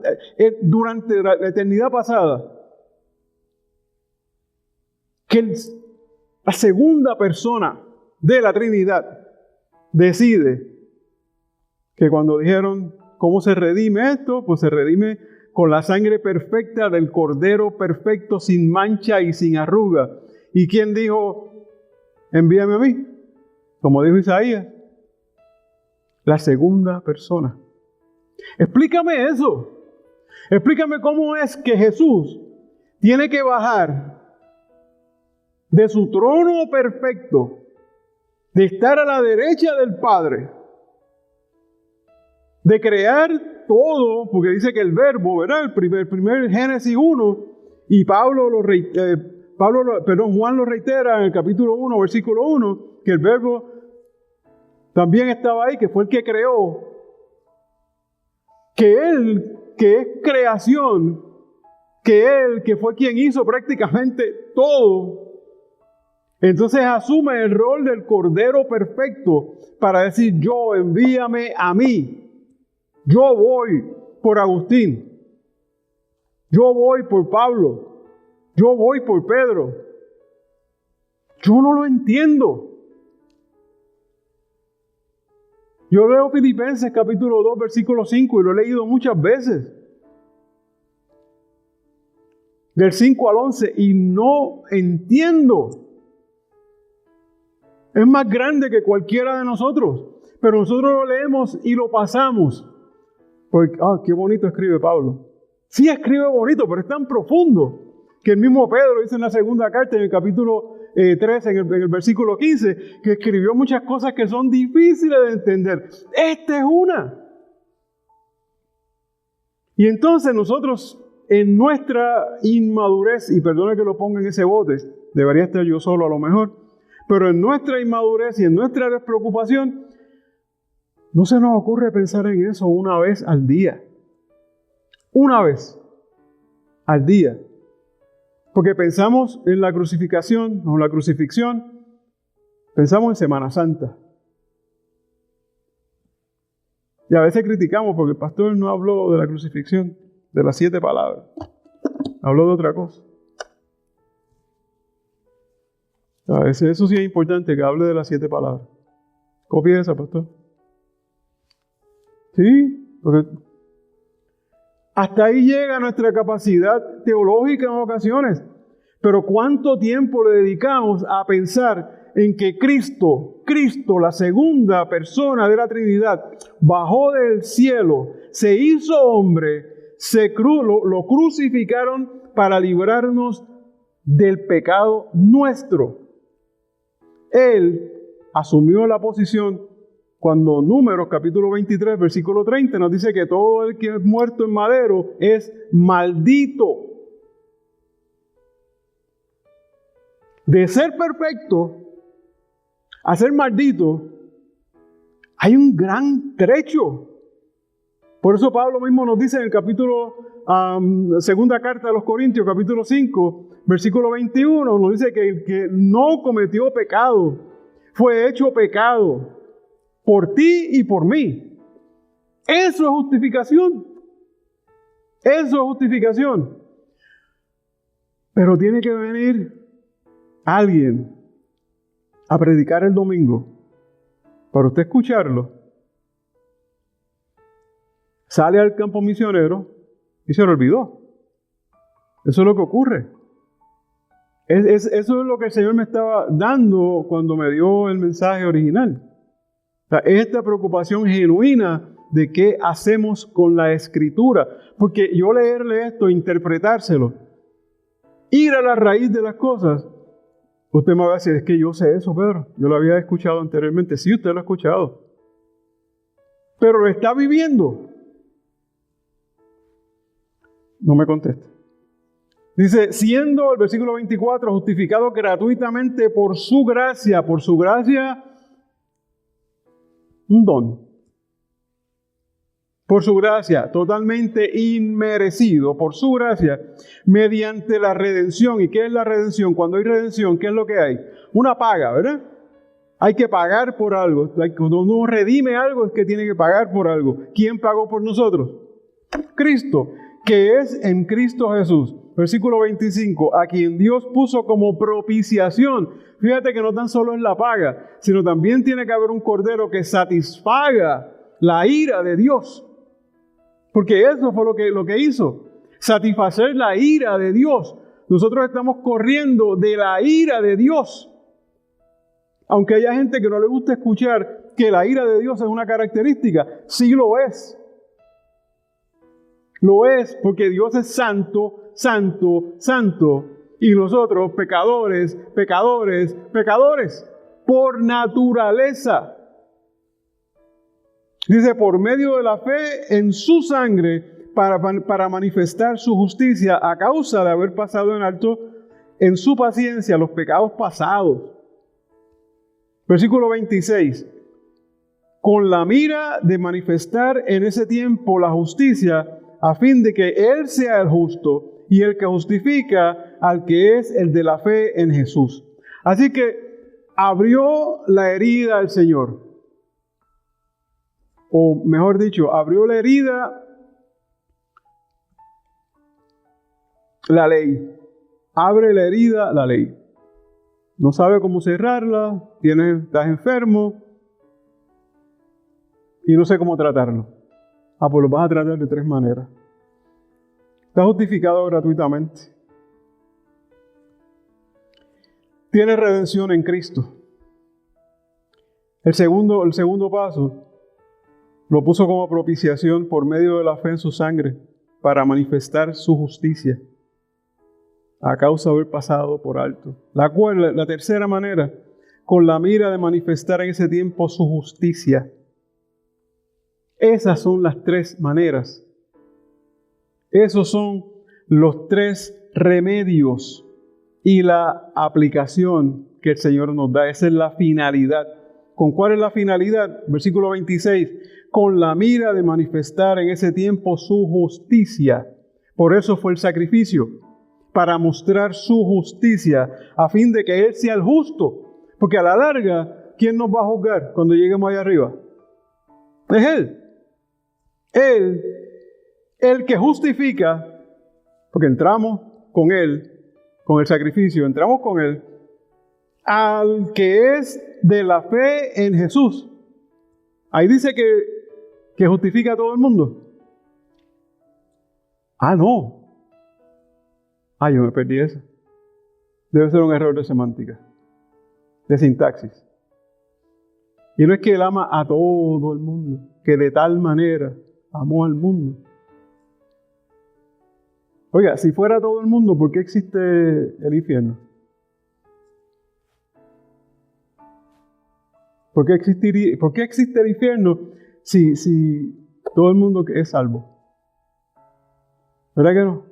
durante la eternidad pasada, que la segunda persona de la Trinidad decide que cuando dijeron, ¿cómo se redime esto? Pues se redime con la sangre perfecta del Cordero perfecto, sin mancha y sin arruga. ¿Y quién dijo, envíame a mí? Como dijo Isaías, la segunda persona. Explícame eso. Explícame cómo es que Jesús tiene que bajar de su trono perfecto, de estar a la derecha del Padre, de crear todo, porque dice que el verbo, ¿verdad? El primer Génesis 1, y Juan lo reitera en el capítulo 1, versículo 1, que el verbo también estaba ahí, que fue el que creó, que Él, que es creación, que Él, que fue quien hizo prácticamente todo, entonces asume el rol del Cordero perfecto para decir, yo, envíame a mí. Yo voy por Agustín. Yo voy por Pablo. Yo voy por Pedro. Yo no lo entiendo. Yo leo Filipenses capítulo 2, versículo 5 y lo he leído muchas veces. Del 5 al 11 y no entiendo. Es más grande que cualquiera de nosotros, pero nosotros lo leemos y lo pasamos. Porque, qué bonito escribe Pablo. Sí escribe bonito, pero es tan profundo que el mismo Pedro dice en la segunda carta, en el capítulo 3, en el versículo 15, que escribió muchas cosas que son difíciles de entender. Esta es una. Y entonces nosotros, en nuestra inmadurez, y perdone que lo ponga en ese bote, debería estar yo solo a lo mejor, pero en nuestra inmadurez y en nuestra despreocupación, no se nos ocurre pensar en eso una vez al día. Una vez al día. Porque pensamos en la crucifixión, pensamos en Semana Santa. Y a veces criticamos porque el pastor no habló de la crucifixión, de las 7 palabras. Habló de otra cosa. A veces eso sí es importante, que hable de las 7 palabras. Copie esa, pastor. Sí, porque hasta ahí llega nuestra capacidad teológica en ocasiones. Pero ¿cuánto tiempo le dedicamos a pensar en que Cristo, la segunda persona de la Trinidad, bajó del cielo, se hizo hombre, lo crucificaron para librarnos del pecado nuestro? Él asumió la posición cuando Números capítulo 23, versículo 30 nos dice que todo el que es muerto en madero es maldito. De ser perfecto a ser maldito hay un gran trecho. Por eso Pablo mismo nos dice en el capítulo, segunda carta de los Corintios, capítulo 5, versículo 21, nos dice que el que no cometió pecado fue hecho pecado por ti y por mí. Eso es justificación. Eso es justificación. Pero tiene que venir alguien a predicar el domingo, para usted escucharlo, sale al campo misionero y se lo olvidó. Eso es lo que ocurre. Eso es lo que el Señor me estaba dando cuando me dio el mensaje original. O sea, esta preocupación genuina de qué hacemos con la Escritura. Porque yo leerle esto, interpretárselo, ir a la raíz de las cosas, usted me va a decir, es que yo sé eso, Pedro. Yo lo había escuchado anteriormente. Sí, usted lo ha escuchado. Pero lo está viviendo. No me conteste. Dice, siendo el versículo 24, justificado gratuitamente por su gracia, un don. Por su gracia, totalmente inmerecido, por su gracia, mediante la redención. ¿Y qué es la redención? Cuando hay redención, ¿qué es lo que hay? Una paga, ¿verdad? Hay que pagar por algo. Cuando uno redime algo, es que tiene que pagar por algo. ¿Quién pagó por nosotros? Cristo, que es en Cristo Jesús. Versículo 25, a quien Dios puso como propiciación. Fíjate que no tan solo es la paga, sino también tiene que haber un cordero que satisfaga la ira de Dios. Porque eso fue lo que hizo, satisfacer la ira de Dios. Nosotros estamos corriendo de la ira de Dios. Aunque haya gente que no le gusta escuchar que la ira de Dios es una característica, sí lo es. Lo es porque Dios es santo, santo, santo. Y nosotros, pecadores, pecadores, pecadores, por naturaleza. Dice, por medio de la fe en su sangre, para manifestar su justicia a causa de haber pasado en alto en su paciencia los pecados pasados. Versículo 26. Con la mira de manifestar en ese tiempo la justicia, a fin de que Él sea el justo y el que justifica al que es el de la fe en Jesús. Así que abrió la herida el Señor. O mejor dicho, abrió la herida la ley. Abre la herida la ley. No sabe cómo cerrarla, estás enfermo y no sé cómo tratarlo. Pues lo vas a tratar de 3 maneras. Está justificado gratuitamente. Tiene redención en Cristo. El segundo paso lo puso como propiciación por medio de la fe en su sangre para manifestar su justicia a causa de haber pasado por alto. La tercera manera, con la mira de manifestar en ese tiempo su justicia. Esas son las 3 maneras. Esos son los 3 remedios y la aplicación que el Señor nos da. Esa es la finalidad. ¿Con cuál es la finalidad? Versículo 26. Con la mira de manifestar en ese tiempo su justicia. Por eso fue el sacrificio. Para mostrar su justicia, a fin de que Él sea el justo. Porque a la larga, ¿quién nos va a juzgar cuando lleguemos allá arriba? Es Él. Él, el que justifica, porque entramos con Él, con el sacrificio, entramos con Él, al que es de la fe en Jesús. Ahí dice que justifica a todo el mundo. No. Yo me perdí eso. Debe ser un error de semántica, de sintaxis. Y no es que Él ama a todo el mundo, que de tal manera amó al mundo. Oiga, si fuera todo el mundo, ¿por qué existe el infierno? ¿Por qué existe el infierno si todo el mundo es salvo? ¿Verdad que no?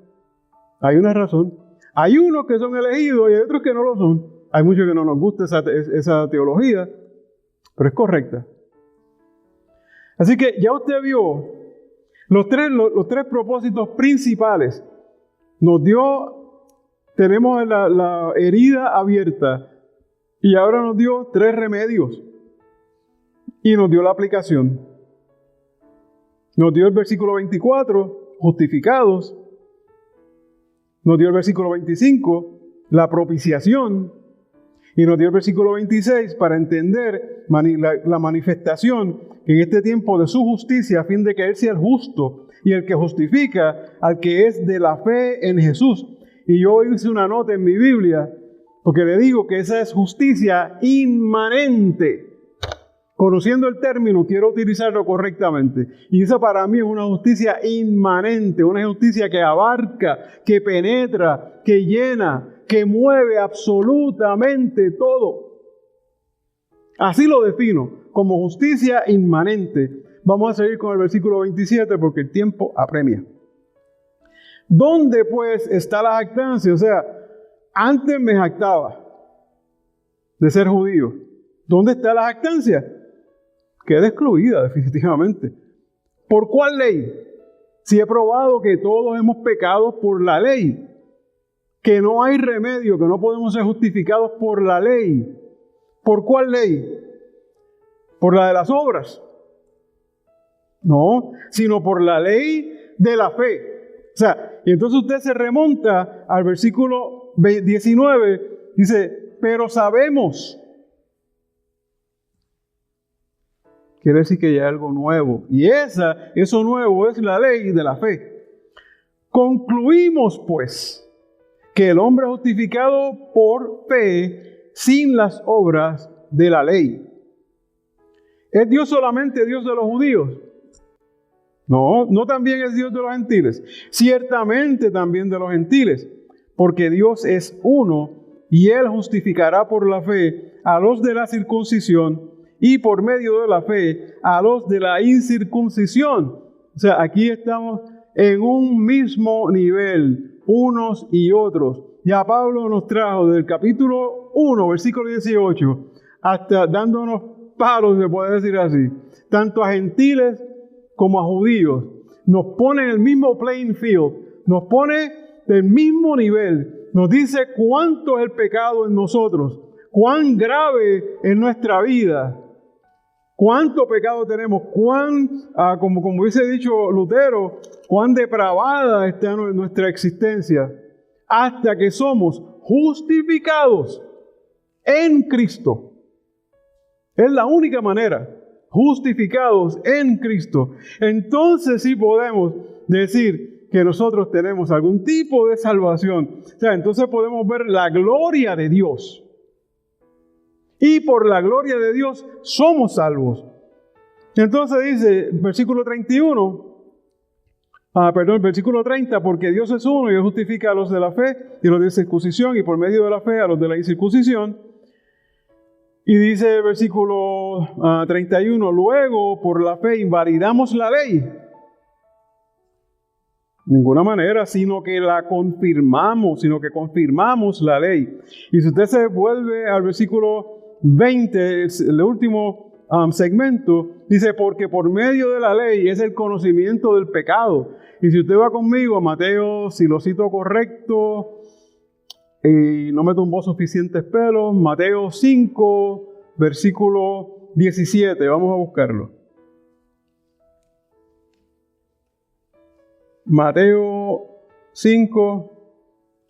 Hay una razón. Hay unos que son elegidos y hay otros que no lo son. Hay muchos que no nos gusta esa teología, pero es correcta. Así que ya usted vio los tres propósitos principales. Tenemos la herida abierta y ahora nos dio 3 remedios y nos dio la aplicación. Nos dio el versículo 24, justificados. Nos dio el versículo 25, la propiciación. Y nos dio el versículo 26 para entender la manifestación en este tiempo de su justicia, a fin de que Él sea el justo y el que justifica al que es de la fe en Jesús. Y yo hice una nota en mi Biblia, porque le digo que esa es justicia inmanente. Conociendo el término, quiero utilizarlo correctamente. Y esa para mí es una justicia inmanente, una justicia que abarca, que penetra, que llena, que mueve absolutamente todo. Así lo defino, como justicia inmanente. Vamos a seguir con el versículo 27 porque el tiempo apremia. ¿Dónde pues está la jactancia? O sea, antes me jactaba de ser judío. ¿Dónde está la jactancia? Queda excluida definitivamente. ¿Por cuál ley? Si he probado que todos hemos pecado por la ley, que no hay remedio, que no podemos ser justificados por la ley. ¿Por cuál ley? ¿Por la de las obras? No, sino por la ley de la fe. O sea, y entonces usted se remonta al versículo 19, dice, pero sabemos. Quiere decir que ya hay algo nuevo. Y eso nuevo es la ley de la fe. Concluimos, pues, que el hombre es justificado por fe sin las obras de la ley. ¿Es Dios solamente Dios de los judíos? No, no también es Dios de los gentiles. Ciertamente también de los gentiles, porque Dios es uno y Él justificará por la fe a los de la circuncisión y por medio de la fe a los de la incircuncisión. O sea, aquí estamos en un mismo nivel, unos y otros. Ya Pablo nos trajo del capítulo 1, versículo 18, hasta dándonos palos, se puede decir así, tanto a gentiles como a judíos. Nos pone en el mismo playing field, nos pone del mismo nivel, nos dice cuánto es el pecado en nosotros, cuán grave es nuestra vida, cuánto pecado tenemos, como hubiese dicho Lutero, cuán depravada está nuestra existencia, hasta que somos justificados en Cristo. Es la única manera, justificados en Cristo. Entonces sí podemos decir que nosotros tenemos algún tipo de salvación. O sea, entonces podemos ver la gloria de Dios. Y por la gloria de Dios somos salvos. Entonces dice, versículo 30, porque Dios es uno y Él justifica a los de la fe y los de circuncisión y por medio de la fe a los de la incircuncisión. Y dice el versículo 31, luego por la fe invalidamos la ley. De ninguna manera, sino que confirmamos la ley. Y si usted se vuelve al versículo 20, el último segmento, dice, porque por medio de la ley es el conocimiento del pecado. Y si usted va conmigo a Mateo, si lo cito correcto, y no me tumbó suficientes pelos, Mateo 5, versículo 17, vamos a buscarlo. Mateo 5,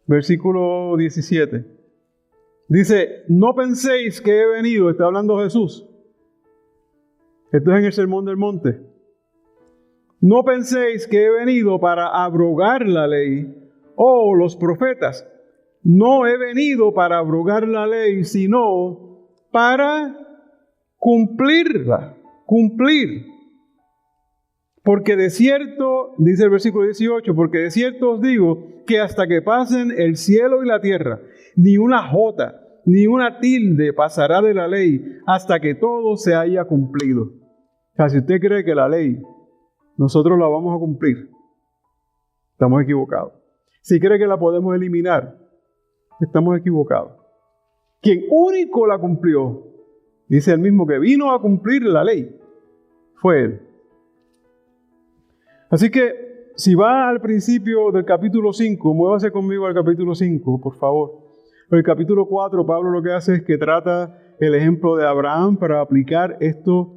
versículo 17. Dice, no penséis que he venido, está hablando Jesús. Esto es en el Sermón del Monte. No penséis que he venido para abrogar la ley o los profetas. No he venido para abrogar la ley, sino para cumplirla. Cumplir. Porque de cierto, dice el versículo 18, porque de cierto os digo que hasta que pasen el cielo y la tierra, ni una jota, ni una tilde pasará de la ley hasta que todo se haya cumplido. O sea, si usted cree que la ley nosotros la vamos a cumplir, estamos equivocados. Si cree que la podemos eliminar, estamos equivocados. Quien único la cumplió, dice el mismo que vino a cumplir la ley, fue Él. Así que, si va al principio del capítulo 5, muévase conmigo al capítulo 5, por favor. En el capítulo 4, Pablo lo que hace es que trata el ejemplo de Abraham para aplicar esto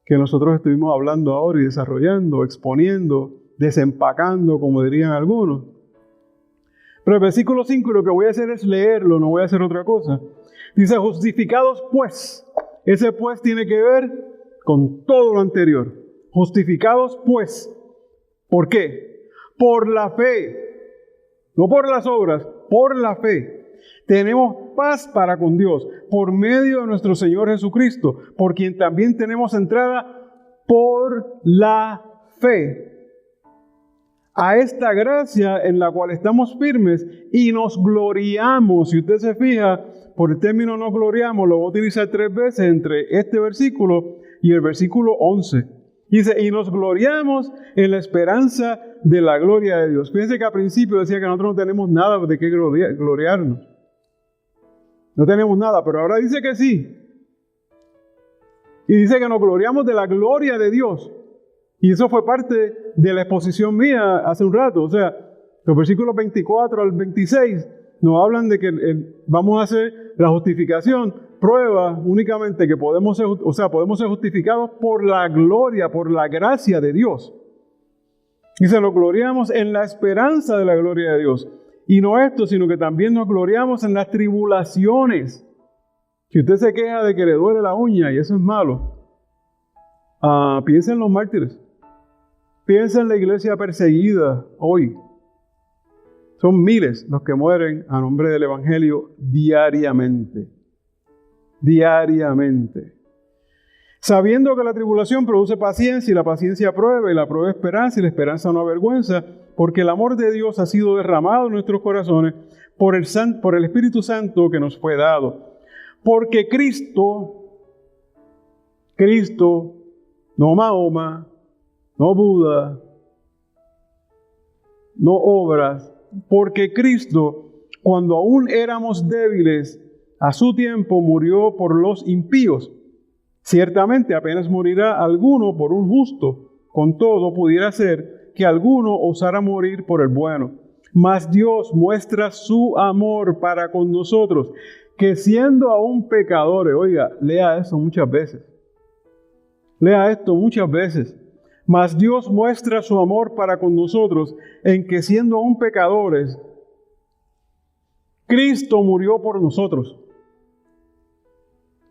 que nosotros estuvimos hablando ahora y desarrollando, exponiendo, desempacando, como dirían algunos. Pero el versículo 5, lo que voy a hacer es leerlo, no voy a hacer otra cosa. Dice, justificados pues. Ese pues tiene que ver con todo lo anterior. Justificados pues. ¿Por qué? Por la fe. No por las obras, por la fe. Tenemos paz para con Dios por medio de nuestro Señor Jesucristo, por quien también tenemos entrada por la fe a esta gracia en la cual estamos firmes y nos gloriamos. Si usted se fija, por el término nos gloriamos, lo voy a utilizar 3 veces entre este versículo y el versículo 11. Dice, y nos gloriamos en la esperanza de la gloria de Dios. Fíjense que al principio decía que nosotros no tenemos nada de qué gloriarnos. No tenemos nada, pero ahora dice que sí. Y dice que nos gloriamos de la gloria de Dios. Y eso fue parte de la exposición mía hace un rato. O sea, los versículos 24 al 26 nos hablan de que vamos a hacer la justificación, prueba únicamente que podemos ser justificados por la gloria, por la gracia de Dios. Y se nos gloriamos en la esperanza de la gloria de Dios. Y no esto, sino que también nos gloriamos en las tribulaciones. Si usted se queja de que le duele la uña y eso es malo, piensa en los mártires. Piensa en la iglesia perseguida hoy. Son miles los que mueren a nombre del Evangelio diariamente. Diariamente. Sabiendo que la tribulación produce paciencia y la paciencia prueba y la prueba esperanza y la esperanza no avergüenza, porque el amor de Dios ha sido derramado en nuestros corazones por el Espíritu Santo que nos fue dado. Porque Cristo, no Mahoma, no Buda, no obras, porque Cristo, cuando aún éramos débiles, a su tiempo murió por los impíos. Ciertamente apenas morirá alguno por un justo, con todo pudiera ser que alguno osara morir por el bueno. Mas Dios muestra su amor para con nosotros, que siendo aún pecadores, oiga, lea eso muchas veces. Lea esto muchas veces. Mas Dios muestra su amor para con nosotros, en que siendo aún pecadores, Cristo murió por nosotros.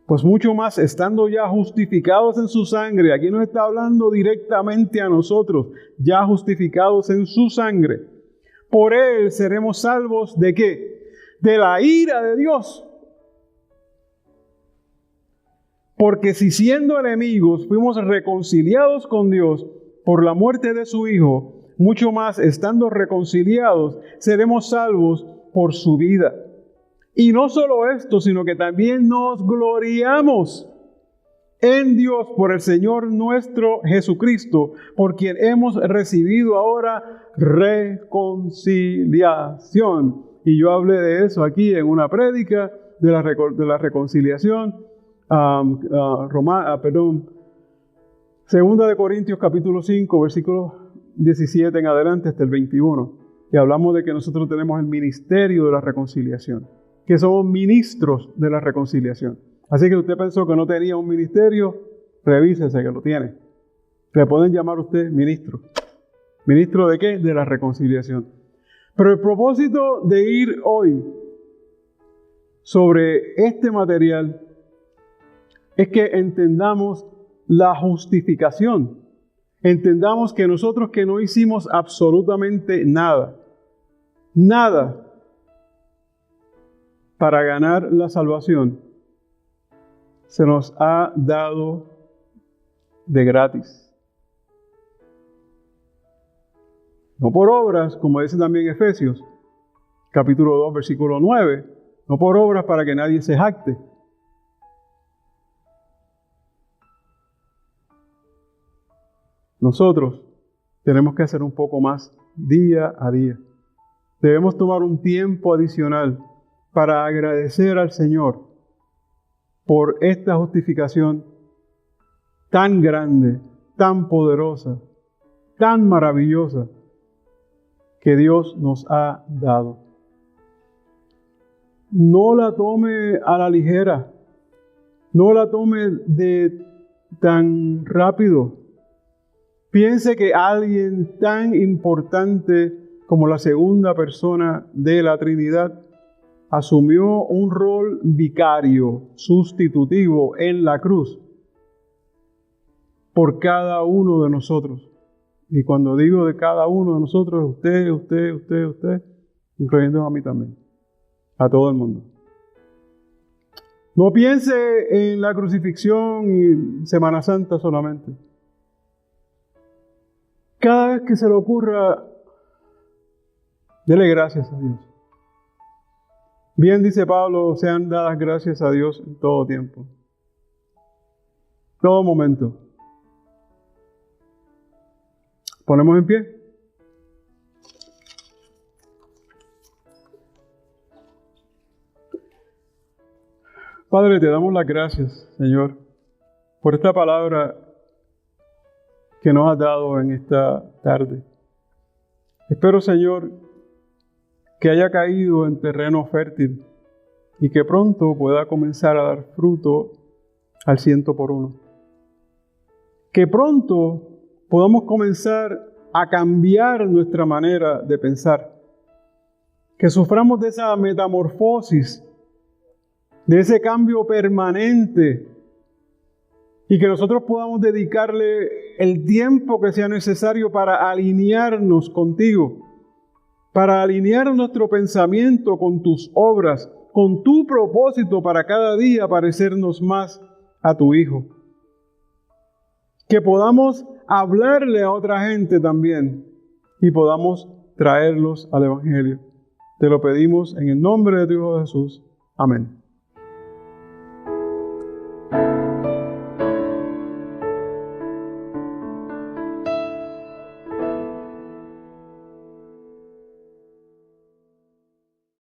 Pues mucho más, estando ya justificados en su sangre, aquí nos está hablando directamente a nosotros, ya justificados en su sangre. Por Él seremos salvos ¿de qué? De la ira de Dios. Porque si siendo enemigos fuimos reconciliados con Dios por la muerte de su Hijo, mucho más, estando reconciliados, seremos salvos por su vida. Y no solo esto, sino que también nos gloriamos en Dios por el Señor nuestro Jesucristo, por quien hemos recibido ahora reconciliación. Y yo hablé de eso aquí en una prédica de la reconciliación. Segunda de Corintios capítulo 5, versículos 17 en adelante hasta el 21. Y hablamos de que nosotros tenemos el ministerio de la reconciliación, que somos ministros de la reconciliación. Así que usted pensó que no tenía un ministerio, revísese que lo tiene. Le pueden llamar a usted ministro. ¿Ministro de qué? De la reconciliación. Pero el propósito de ir hoy sobre este material es que entendamos la justificación. Entendamos que nosotros que no hicimos absolutamente nada para ganar la salvación, se nos ha dado de gratis. No por obras, como dice también Efesios, capítulo 2, versículo 9, no por obras para que nadie se jacte. Nosotros tenemos que hacer un poco más día a día. Debemos tomar un tiempo adicional para agradecer al Señor por esta justificación tan grande, tan poderosa, tan maravillosa que Dios nos ha dado. No la tome a la ligera, no la tome de tan rápido. Piense que alguien tan importante como la segunda persona de la Trinidad asumió un rol vicario, sustitutivo en la cruz por cada uno de nosotros. Y cuando digo de cada uno de nosotros, usted, incluyendo a mí también, a todo el mundo. No piense en la crucifixión y Semana Santa solamente. Cada vez que se le ocurra, dele gracias a Dios. Bien dice Pablo, sean dadas gracias a Dios en todo tiempo, todo momento. Ponemos en pie. Padre, te damos las gracias, Señor, por esta palabra que nos has dado en esta tarde. Espero, Señor, que haya caído en terreno fértil y que pronto pueda comenzar a dar fruto al 100%. Que pronto podamos comenzar a cambiar nuestra manera de pensar. Que suframos de esa metamorfosis, de ese cambio permanente, y que nosotros podamos dedicarle el tiempo que sea necesario para alinearnos contigo, para alinear nuestro pensamiento con tus obras, con tu propósito para cada día parecernos más a tu Hijo. Que podamos hablarle a otra gente también y podamos traerlos al Evangelio. Te lo pedimos en el nombre de tu Hijo Jesús. Amén.